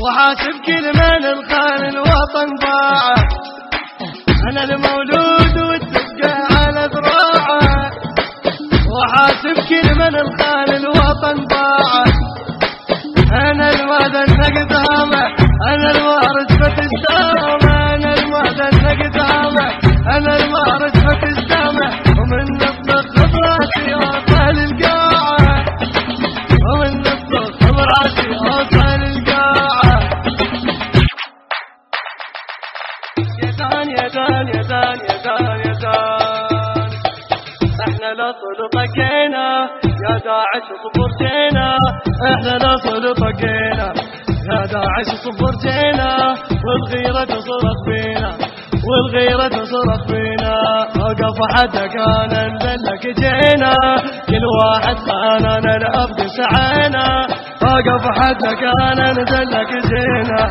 وحاسب كل من الخان الوطن باعه. أنا المولود والتبقى على ذراعه، وحاسب كل من الخان الوطن باعه. أنا الوادن نقدامه، أنا الوارث فتسامه، أنا الوادن نقدامه، أنا الوارث فتسامه. ومن نطق خبراتي أوصل القاعة، ومن نطق خبراتي أوصل القاعة. يدان يدان يدان يدان يدان، احنا الاصل طقينا يا داعش صبر جينا، احنا الاصل طقينا يا داعش صبر جينا. والغيرة تصرخ فينا، والغيرة تصرخ فينا. وقف حتى كان نذلك جينا، كل واحد خاننا الأبد سعينا. وقف حتى كان نذلك جينا.